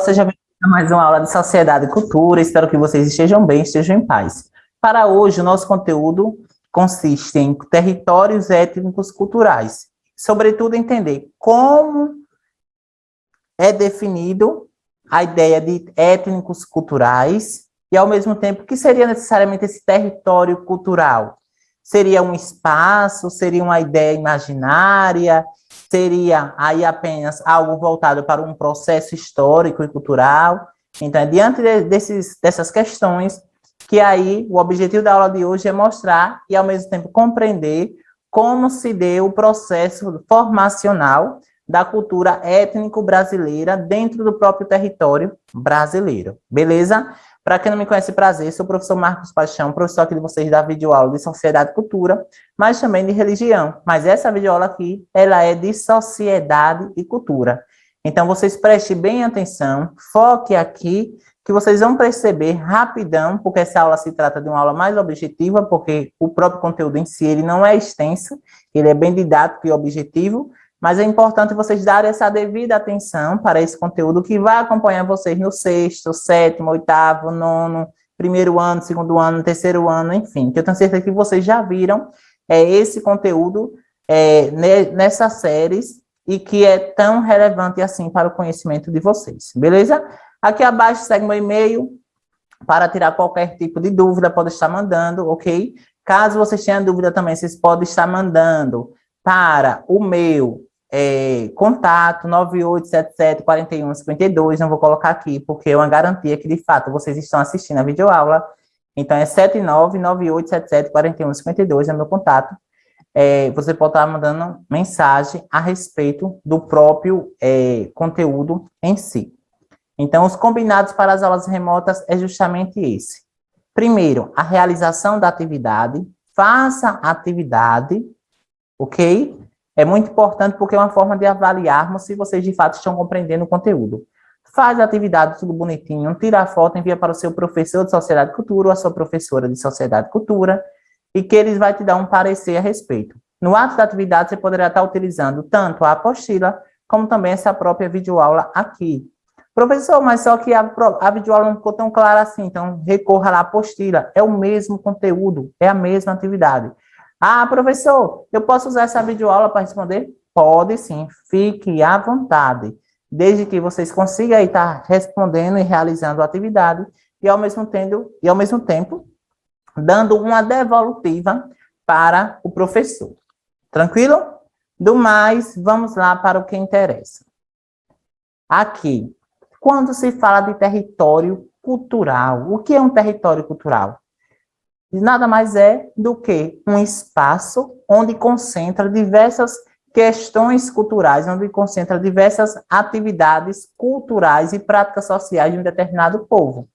Seja bem-vindo a mais uma aula de Sociedade e Cultura. Espero que vocês estejam bem, estejam em paz. Para hoje, o nosso conteúdo consiste em territórios étnicos culturais. Sobretudo, entender como é definido a ideia de étnicos culturais e, ao mesmo tempo, o que seria necessariamente esse território cultural? Seria um espaço? Seria uma ideia imaginária? Seria aí apenas algo voltado para um processo histórico e cultural? Então, diante dessas questões, que aí o objetivo da aula de hoje é mostrar e, ao mesmo tempo, compreender como se deu o processo formacional da cultura étnico-brasileira dentro do próprio território brasileiro. Beleza? Para quem não me conhece, prazer, sou o professor Marcos Paixão, professor aqui de vocês da videoaula de Sociedade e Cultura, mas também de religião. Mas essa videoaula aqui, ela é de Sociedade e Cultura. Então, vocês prestem bem atenção, foque aqui, que vocês vão perceber rapidão, porque essa aula se trata de uma aula mais objetiva, porque o próprio conteúdo em si, ele não é extenso, ele é bem didático e objetivo, mas é importante vocês darem essa devida atenção para esse conteúdo que vai acompanhar vocês no sexto, sétimo, oitavo, nono, primeiro ano, segundo ano, terceiro ano, enfim, que eu tenho certeza que vocês já viram esse conteúdo nessas séries e que é tão relevante assim para o conhecimento de vocês, beleza? Aqui abaixo segue meu e-mail para tirar qualquer tipo de dúvida, pode estar mandando, ok? Caso vocês tenham dúvida também, vocês podem estar mandando para o meu contato 98774152, não vou colocar aqui, porque é uma garantia que, de fato, vocês estão assistindo a videoaula. Então, é 7998774152, é meu contato. Você pode estar mandando mensagem a respeito do próprio conteúdo em si. Então, os combinados para as aulas remotas é justamente esse. Primeiro, a realização da atividade. Faça a atividade, ok? É muito importante porque é uma forma de avaliarmos se vocês de fato estão compreendendo o conteúdo. Faz a atividade tudo bonitinho, tira a foto, envia para o seu professor de Sociedade e Cultura ou a sua professora de Sociedade e Cultura e que eles vão te dar um parecer a respeito. No ato da atividade, você poderá estar utilizando tanto a apostila como também essa própria videoaula aqui. Professor, mas só que a videoaula não ficou tão clara assim, então recorra à apostila. É o mesmo conteúdo, é a mesma atividade. Ah, professor, eu posso usar essa videoaula para responder? Pode sim, fique à vontade, desde que vocês consigam aí estar respondendo e realizando a atividade e ao mesmo tempo dando uma devolutiva para o professor. Tranquilo? Do mais, vamos lá para o que interessa. Aqui, quando se fala de território cultural, o que é um território cultural? Nada mais é do que um espaço onde concentra diversas questões culturais, onde concentra diversas atividades culturais e práticas sociais de um determinado povo.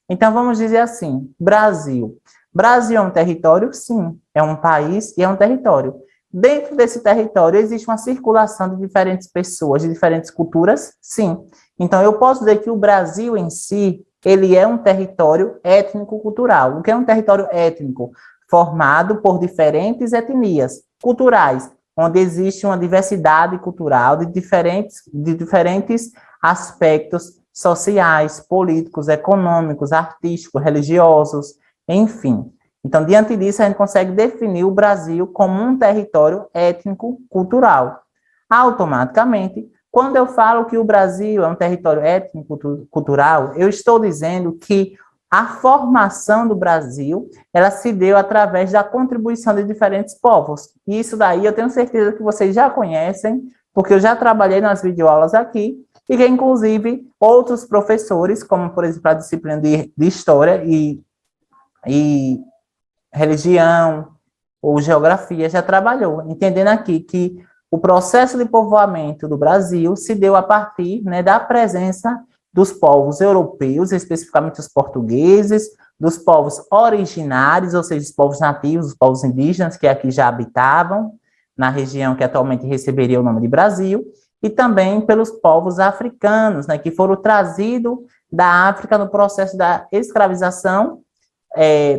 Então, vamos dizer assim, Brasil. Brasil é um território? Sim. É um país e é um território. Dentro desse território, existe uma circulação de diferentes pessoas, de diferentes culturas? Sim. Então, eu posso dizer que o Brasil em si, ele é um território étnico-cultural. O que é um território étnico? Formado por diferentes etnias culturais, onde existe uma diversidade cultural de diferentes aspectos sociais, políticos, econômicos, artísticos, religiosos, enfim. Então, diante disso, a gente consegue definir o Brasil como um território étnico-cultural. Automaticamente, quando eu falo que o Brasil é um território étnico-cultural, eu estou dizendo que a formação do Brasil, ela se deu através da contribuição de diferentes povos. E isso daí eu tenho certeza que vocês já conhecem, porque eu já trabalhei nas videoaulas aqui, e que, inclusive, outros professores, como, por exemplo, a disciplina de História e Religião ou Geografia, já trabalhou, entendendo aqui que o processo de povoamento do Brasil se deu a partir, né, da presença dos povos europeus, especificamente os portugueses, dos povos originários, ou seja, os povos nativos, os povos indígenas, que aqui já habitavam, na região que atualmente receberia o nome de Brasil, e também pelos povos africanos, né, que foram trazidos da África no processo da escravização,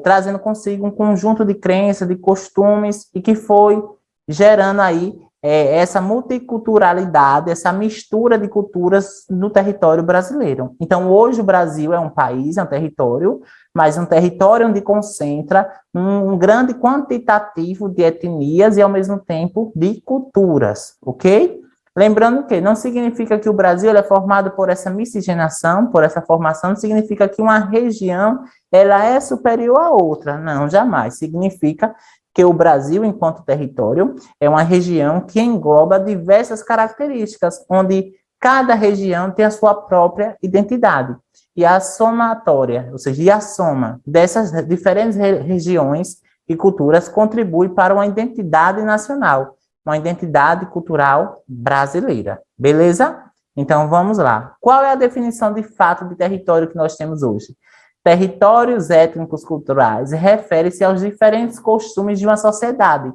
trazendo consigo um conjunto de crenças, de costumes, e que foi gerando aí essa multiculturalidade, essa mistura de culturas no território brasileiro. Então, hoje o Brasil é um país, é um território, mas um território onde concentra um grande quantitativo de etnias e, ao mesmo tempo, de culturas, ok? Lembrando que não significa que o Brasil é formado por essa miscigenação, por essa formação, não significa que uma região ela é superior à outra, não, jamais. Significa que o Brasil, enquanto território, é uma região que engloba diversas características, onde cada região tem a sua própria identidade. E a somatória, ou seja, a soma dessas diferentes regiões e culturas contribui para uma identidade nacional, uma identidade cultural brasileira. Beleza? Então, vamos lá. Qual é a definição de fato de território que nós temos hoje? Territórios étnicos culturais refere-se aos diferentes costumes de uma sociedade,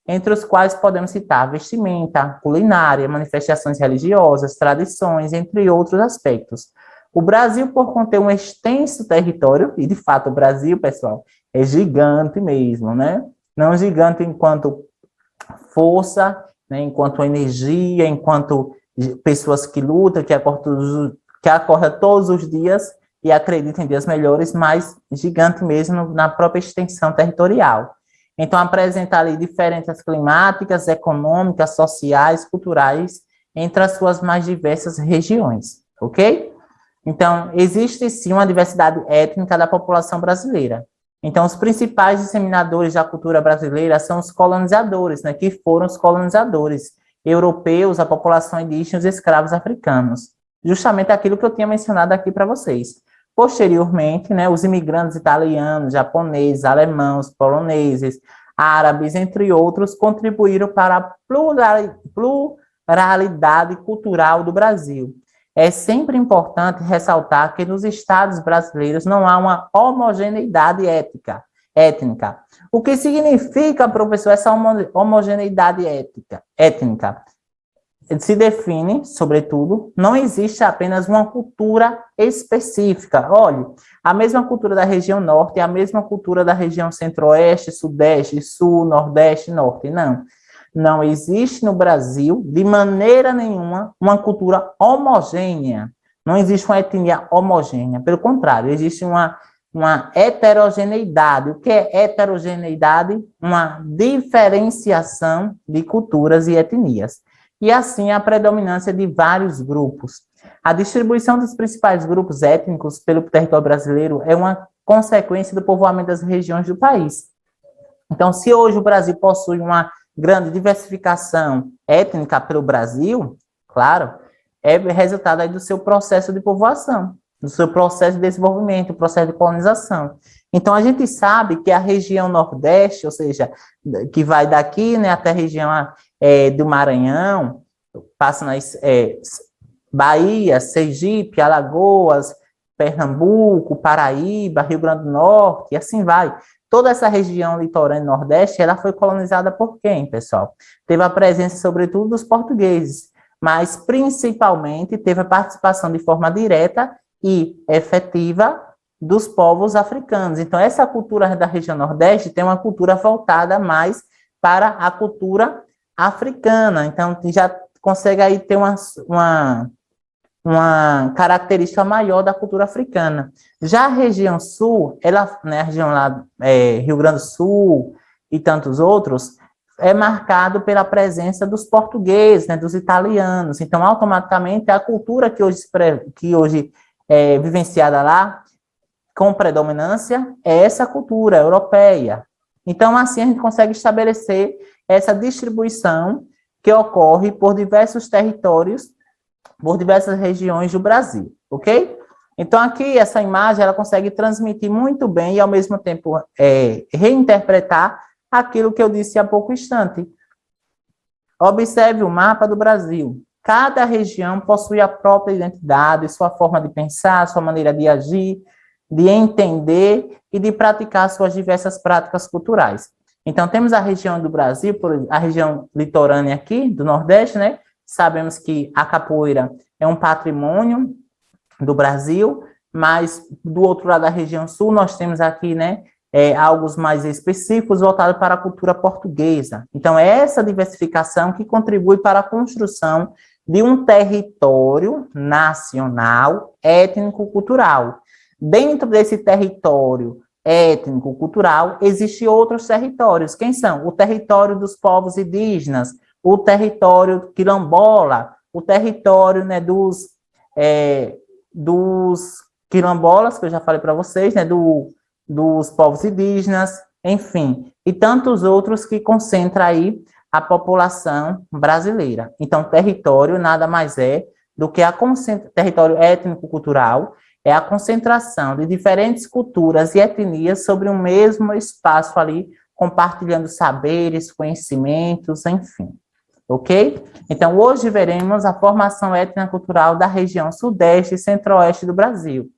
entre os quais podemos citar vestimenta, culinária, manifestações religiosas, tradições, entre outros aspectos. O Brasil, por conter um extenso território, e de fato o Brasil, pessoal, é gigante mesmo, né? Não gigante enquanto força, né? Enquanto energia, enquanto pessoas que lutam, que acordam todos os dias, e acredita em dias melhores, mas gigante mesmo na própria extensão territorial. Então, apresenta ali diferenças climáticas, econômicas, sociais, culturais, entre as suas mais diversas regiões, ok? Então, existe sim uma diversidade étnica da população brasileira. Então, os principais disseminadores da cultura brasileira são os colonizadores, né, que foram os colonizadores europeus, a população indígena e os escravos africanos. Justamente aquilo que eu tinha mencionado aqui para vocês. Posteriormente, né, os imigrantes italianos, japoneses, alemãos, poloneses, árabes, entre outros, contribuíram para a pluralidade cultural do Brasil. É sempre importante ressaltar que nos estados brasileiros não há uma homogeneidade étnica. O que significa, professor, essa homogeneidade étnica? Se define, sobretudo, não existe apenas uma cultura específica. Olha, a mesma cultura da região norte é a mesma cultura da região centro-oeste, sudeste, sul, nordeste, norte. Não. Não existe no Brasil, de maneira nenhuma, uma cultura homogênea. Não existe uma etnia homogênea. Pelo contrário, existe uma heterogeneidade. O que é heterogeneidade? Uma diferenciação de culturas e etnias. E assim a predominância de vários grupos. A distribuição dos principais grupos étnicos pelo território brasileiro é uma consequência do povoamento das regiões do país. Então, se hoje o Brasil possui uma grande diversificação étnica pelo Brasil, claro, é resultado aí do seu processo de povoação, do seu processo de desenvolvimento, do processo de colonização. Então, a gente sabe que a região Nordeste, ou seja, que vai daqui, né, até a região do Maranhão, passa nas Bahia, Sergipe, Alagoas, Pernambuco, Paraíba, Rio Grande do Norte, e assim vai. Toda essa região litorânea e nordeste, ela foi colonizada por quem, pessoal? Teve a presença, sobretudo, dos portugueses, mas, principalmente, teve a participação de forma direta e efetiva dos povos africanos. Então, essa cultura da região nordeste tem uma cultura voltada mais para a cultura africana. Então, já consegue aí ter uma característica maior da cultura africana. Já a região sul, ela, né, a região lá, Rio Grande do Sul e tantos outros, é marcado pela presença dos portugueses, né, dos italianos. Então, automaticamente, a cultura que hoje é vivenciada lá, com predominância, é essa cultura europeia. Então, assim, a gente consegue estabelecer essa distribuição que ocorre por diversos territórios, por diversas regiões do Brasil, ok? Então, aqui, essa imagem, ela consegue transmitir muito bem e, ao mesmo tempo, reinterpretar aquilo que eu disse há pouco instante. Observe o mapa do Brasil. Cada região possui a própria identidade, sua forma de pensar, sua maneira de agir, de entender e de praticar suas diversas práticas culturais. Então, temos a região do Brasil, a região litorânea aqui, do Nordeste, né? Sabemos que a capoeira é um patrimônio do Brasil, mas do outro lado da região sul, nós temos aqui, né, algo mais específicos voltados para a cultura portuguesa. Então, é essa diversificação que contribui para a construção de um território nacional étnico-cultural. Dentro desse território étnico-cultural, existem outros territórios. Quem são? O território dos povos indígenas, o território quilombola, o território, né, dos quilombolas, que eu já falei para vocês, né, dos povos indígenas, enfim, e tantos outros que concentram aí a população brasileira. Então, território nada mais é do que território étnico-cultural, é a concentração de diferentes culturas e etnias sobre um mesmo espaço ali, compartilhando saberes, conhecimentos, enfim. Ok? Então, hoje veremos a formação étnico-cultural da região sudeste e centro-oeste do Brasil.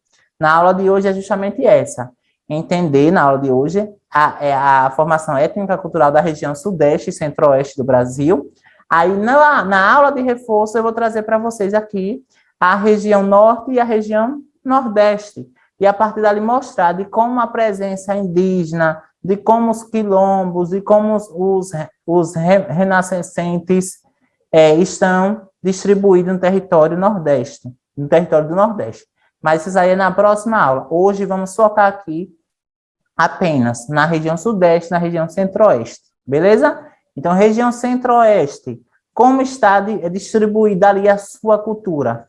Na aula de hoje é justamente essa. Entender, na aula de hoje, a formação étnico-cultural da região sudeste e centro-oeste do Brasil. Aí, na aula de reforço, eu vou trazer para vocês aqui a região norte e a região nordeste. E, a partir dali, mostrar de como a presença indígena, de como os quilombos, de como os renascentes estão distribuídos no território nordeste, no território do Nordeste. Mas isso aí é na próxima aula. Hoje vamos focar aqui apenas na região sudeste, na região centro-oeste, beleza? Então, região centro-oeste, como está distribuída ali a sua cultura?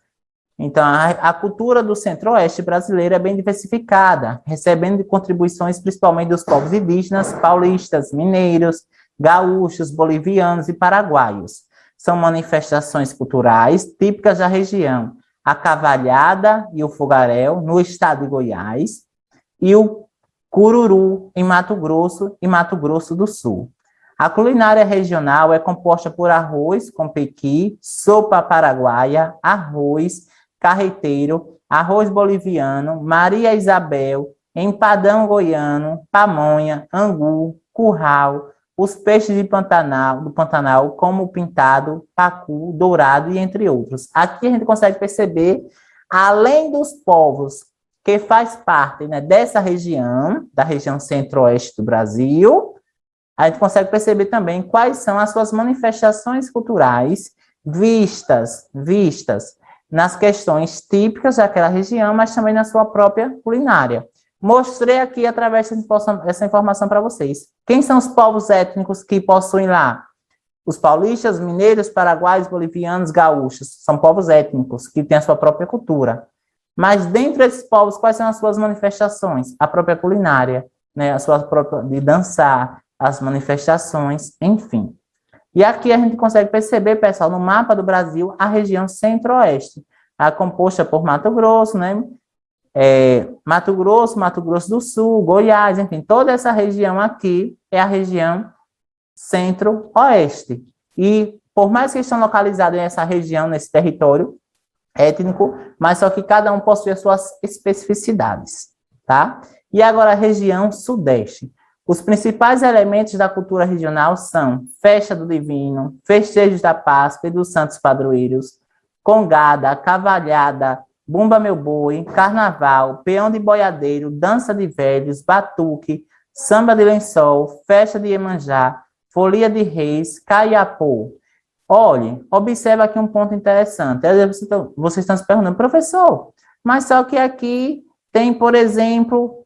Então, a cultura do centro-oeste brasileiro é bem diversificada, recebendo contribuições principalmente dos povos indígenas, paulistas, mineiros, gaúchos, bolivianos e paraguaios. São manifestações culturais típicas da região, a cavalhada e o fogaréu, no estado de Goiás, e o cururu, em Mato Grosso e Mato Grosso do Sul. A culinária regional é composta por arroz com pequi, sopa paraguaia, arroz carreteiro, arroz boliviano, Maria Isabel, empadão goiano, pamonha, angu, curral, os peixes do Pantanal, como o pintado, pacu, dourado e entre outros. Aqui a gente consegue perceber, além dos povos que faz parte, né, dessa região, da região centro-oeste do Brasil, a gente consegue perceber também quais são as suas manifestações culturais vistas nas questões típicas daquela região, mas também na sua própria culinária. Mostrei aqui, através dessa informação para vocês. Quem são os povos étnicos que possuem lá? Os paulistas, mineiros, paraguaios, bolivianos, gaúchos. São povos étnicos que têm a sua própria cultura. Mas dentro desses povos, quais são as suas manifestações? A própria culinária, né? A sua própria de dançar, as manifestações, enfim. E aqui a gente consegue perceber, pessoal, no mapa do Brasil, a região centro-oeste, composta por Mato Grosso, né? Mato Grosso do Sul, Goiás, enfim, toda essa região aqui é a região centro-oeste. E por mais que estão localizados nessa região, nesse território étnico, mas só que cada um possui as suas especificidades, tá? E agora a região sudeste. Os principais elementos da cultura regional são Festa do Divino, Festejos da Páscoa e dos Santos Padroeiros, Congada, Cavalhada, Bumba Meu Boi, Carnaval, Peão de Boiadeiro, Dança de Velhos, Batuque, Samba de Lençol, Festa de Iemanjá, Folia de Reis, Caiapô. Olhe, observa aqui um ponto interessante. Vocês estão se perguntando, professor, mas só que aqui tem, por exemplo,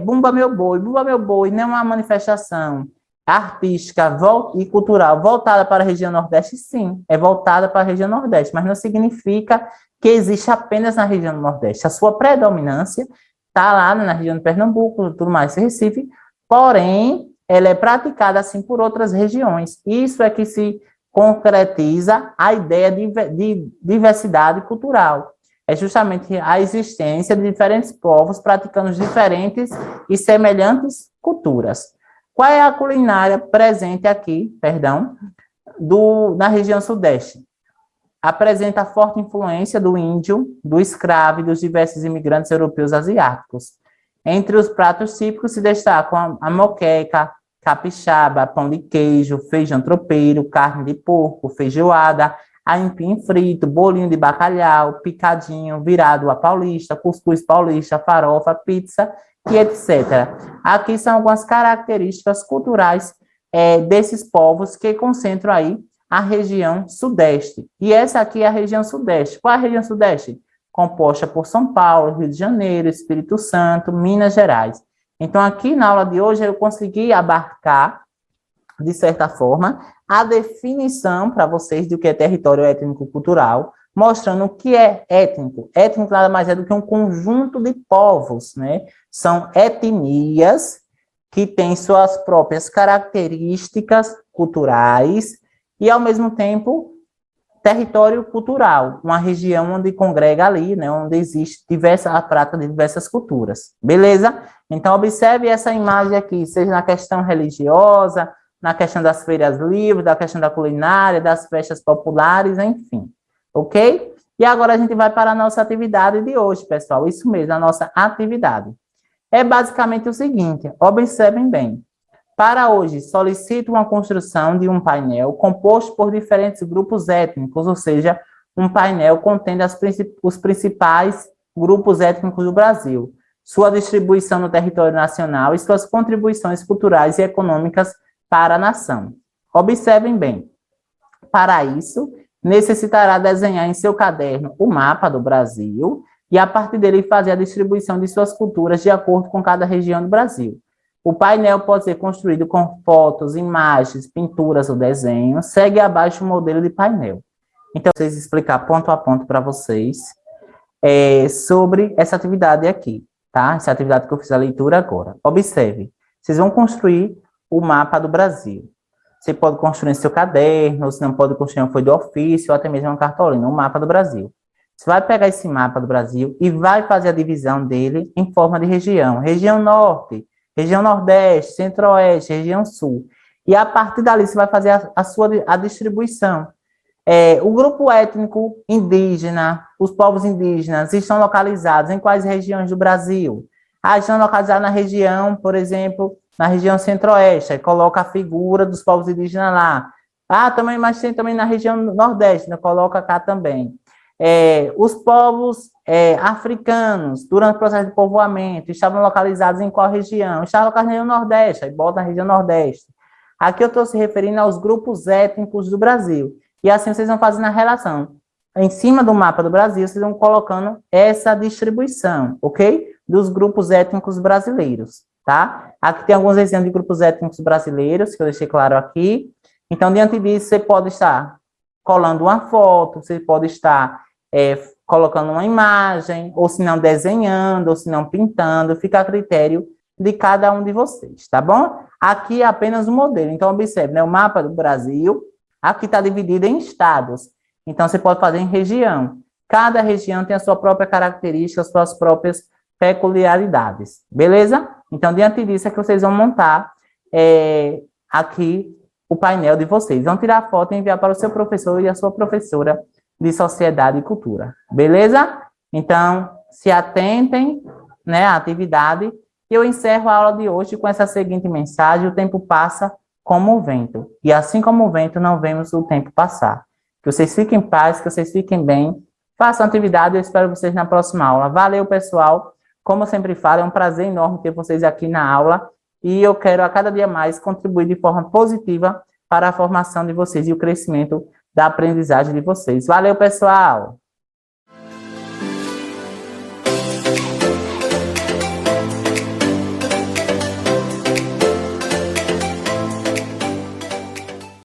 Bumba Meu Boi. Bumba Meu Boi não é uma manifestação artística e cultural voltada para a região Nordeste, sim, é voltada para a região Nordeste, mas não significa que existe apenas na região Nordeste. A sua predominância está lá na região de Pernambuco, tudo mais, Recife, porém, ela é praticada assim por outras regiões. Isso é que se concretiza a ideia de diversidade cultural. É justamente a existência de diferentes povos praticando diferentes e semelhantes culturas. Qual é a culinária presente aqui, na região sudeste? Apresenta forte influência do índio, do escravo e dos diversos imigrantes europeus asiáticos. Entre os pratos típicos se destacam a moqueca, capixaba, pão de queijo, feijão tropeiro, carne de porco, feijoada, aipim frito, bolinho de bacalhau, picadinho, virado a paulista, cuscuz paulista, farofa, pizza e etc. Aqui são algumas características culturais desses povos que concentram aí a região sudeste. E essa aqui é a região sudeste. Qual é a região sudeste? Composta por São Paulo, Rio de Janeiro, Espírito Santo, Minas Gerais. Então, aqui na aula de hoje, eu consegui abarcar, de certa forma, a definição para vocês do que é território étnico-cultural, mostrando o que é étnico. Étnico nada mais é do que um conjunto de povos, né? São etnias que têm suas próprias características culturais e, ao mesmo tempo, território cultural, uma região onde congrega ali, né, onde existe a prática de diversas culturas. Beleza? Então, observe essa imagem aqui, seja na questão religiosa, na questão das feiras livres, da questão da culinária, das festas populares, enfim. Ok? E agora a gente vai para a nossa atividade de hoje, pessoal. Isso mesmo, a nossa atividade. É basicamente o seguinte, observem bem. Para hoje, solicito uma construção de um painel composto por diferentes grupos étnicos, ou seja, um painel contendo os principais grupos étnicos do Brasil, sua distribuição no território nacional e suas contribuições culturais e econômicas para a nação. Observem bem. Para isso, necessitará desenhar em seu caderno o mapa do Brasil e, a partir dele, fazer a distribuição de suas culturas de acordo com cada região do Brasil. O painel pode ser construído com fotos, imagens, pinturas ou desenhos. Segue abaixo o modelo de painel. Então, eu vou explicar ponto a ponto para vocês sobre essa atividade aqui, tá? Essa atividade que eu fiz a leitura agora. Observe, vocês vão construir o mapa do Brasil. Você pode construir em seu caderno, ou se não pode construir uma folha de ofício, ou até mesmo uma cartolina, um mapa do Brasil. Você vai pegar esse mapa do Brasil e vai fazer a divisão dele em forma de região. Região Norte, região Nordeste, Centro-Oeste, região Sul. E a partir dali você vai fazer a distribuição. O grupo étnico indígena, os povos indígenas, estão localizados em quais regiões do Brasil? Estão localizados na região, por exemplo, na região Centro-Oeste. Aí coloca a figura dos povos indígenas lá. Também, mas tem também na região Nordeste, né? Coloca cá também. Os povos africanos, durante o processo de povoamento, estavam localizados em qual região? Estavam localizados na região Nordeste, aí bota na região Nordeste. Aqui eu estou se referindo aos grupos étnicos do Brasil. E assim vocês vão fazendo a relação. Em cima do mapa do Brasil, vocês vão colocando essa distribuição, ok? Dos grupos étnicos brasileiros, tá? Aqui tem alguns exemplos de grupos étnicos brasileiros, que eu deixei claro aqui. Então, diante disso, você pode estar colando uma foto, você pode estar colocando uma imagem, ou se não desenhando, ou se não pintando, fica a critério de cada um de vocês, tá bom? Aqui é apenas um modelo, então observe, né, o mapa do Brasil, aqui está dividido em estados, então você pode fazer em região. Cada região tem a sua própria característica, as suas próprias peculiaridades, beleza? Então, diante disso é que vocês vão montar aqui o painel de vocês. Vão tirar foto e enviar para o seu professor e a sua professora de Sociedade e Cultura. Beleza? Então, se atentem, né, à atividade. E eu encerro a aula de hoje com essa seguinte mensagem: o tempo passa como o vento. E assim como o vento, não vemos o tempo passar. Que vocês fiquem em paz, que vocês fiquem bem. Façam atividade, eu espero vocês na próxima aula. Valeu, pessoal. Como eu sempre falo, é um prazer enorme ter vocês aqui na aula. E eu quero, a cada dia mais, contribuir de forma positiva para a formação de vocês e o crescimento da aprendizagem de vocês. Valeu, pessoal!